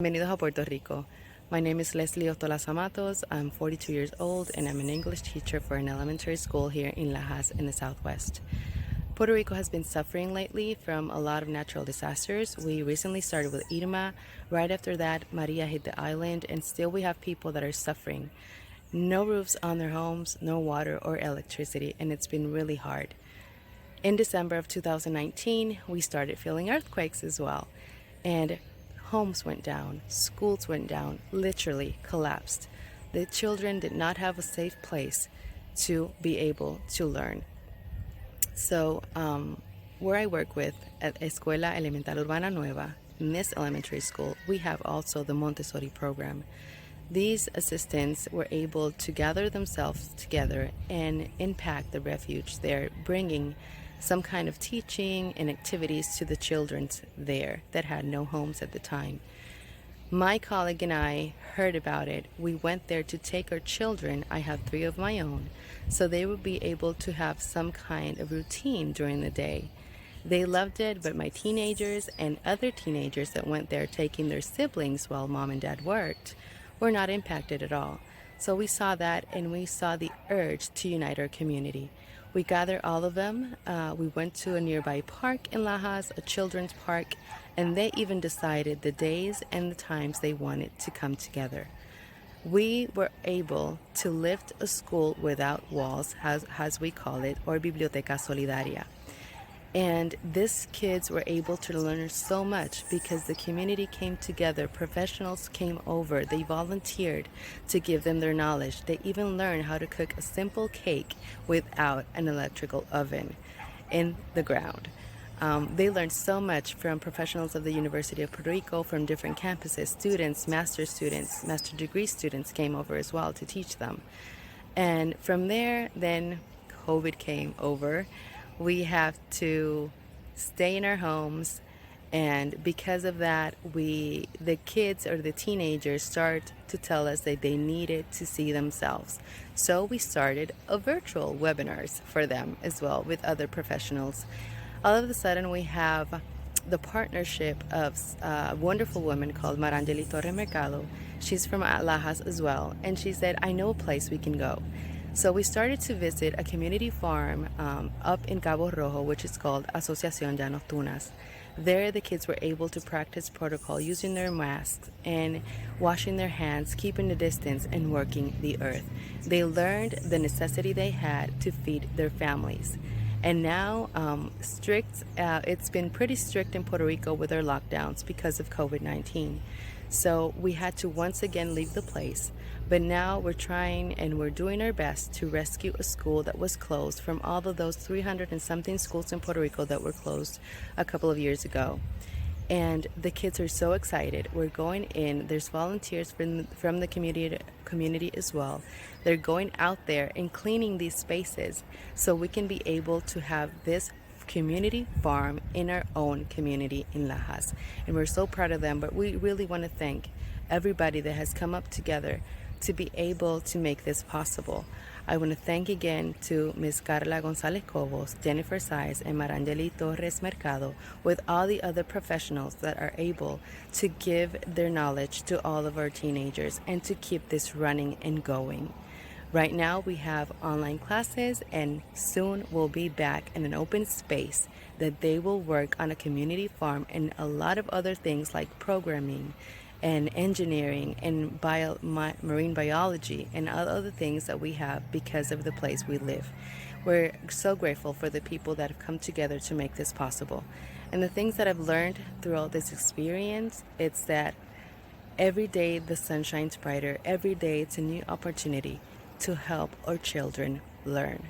Bienvenidos a Puerto Rico. My name is Leslie Ostolaza. I'm 42 years old and I'm an English teacher for an elementary school here in Lajas in the Southwest. Puerto Rico has been suffering lately from a lot of natural disasters. We recently started with Irma. Right after that, Maria hit the island, and still we have people that are suffering. No roofs on their homes, no water or electricity, and it's been really hard. In December of 2019, we started feeling earthquakes as well. And homes went down, schools went down, literally collapsed. The children did not have a safe place to be able to learn. So, where I work with at Escuela Elemental Urbana Nueva, in this elementary school, we have also the Montessori Program. These assistants were able to gather themselves together and impact the refuge there, bringing some kind of teaching and activities to the children there that had no homes at the time. My colleague and I heard about it. We went there to take our children. I have 3 of my own, so they would be able to have some kind of routine during the day. They loved it, but my teenagers and other teenagers that went there taking their siblings while mom and dad worked were not impacted at all. So we saw that, and we saw the urge to unite our community. We gathered all of them. We went to a nearby park in Lajas, a children's park, and they even decided the days and the times they wanted to come together. We were able to lift a school without walls, as we call it, or Biblioteca Solidaria. And these kids were able to learn so much because the community came together, professionals came over, they volunteered to give them their knowledge. They even learned how to cook a simple cake without an electrical oven in the ground. They learned so much from professionals of the University of Puerto Rico, from different campuses. Students, master degree students came over as well to teach them. And from there, then COVID came over. We have to stay in our homes, and because of that, the kids or the teenagers start to tell us that they needed to see themselves. So we started a virtual webinars for them as well with other professionals. All of a sudden, we have the partnership of a wonderful woman called Marangeli Torre Mercado. She's from Lajas as well, and she said, I know a place we can go. So we started to visit a community farm up in Cabo Rojo, which is called Asociación Llanos Tunas. There, the kids were able to practice protocol using their masks and washing their hands, keeping the distance, and working the earth. They learned the necessity they had to feed their families. And now, it's been pretty strict in Puerto Rico with their lockdowns because of COVID-19. So we had to once again leave the place. But now we're trying and we're doing our best to rescue a school that was closed from all of those 300 and something schools in Puerto Rico that were closed a couple of years ago. And the kids are so excited. We're going in. There's volunteers from the community as well. They're going out there and cleaning these spaces so we can be able to have this community farm in our own community in Lajas. And we're so proud of them, but we really want to thank everybody that has come up together to be able to make this possible. I want to thank again to Ms. Carla Gonzalez Cobos, Jennifer Saiz, and Marangeli Torres Mercado, with all the other professionals that are able to give their knowledge to all of our teenagers and to keep this running and going. Right now we have online classes, and soon we'll be back in an open space that they will work on a community farm and a lot of other things like programming and engineering and marine biology and other things that we have because of the place we live. We're so grateful for the people that have come together to make this possible. And the things that I've learned throughout this experience, it's that every day the sun shines brighter. Every day it's a new opportunity to help our children learn.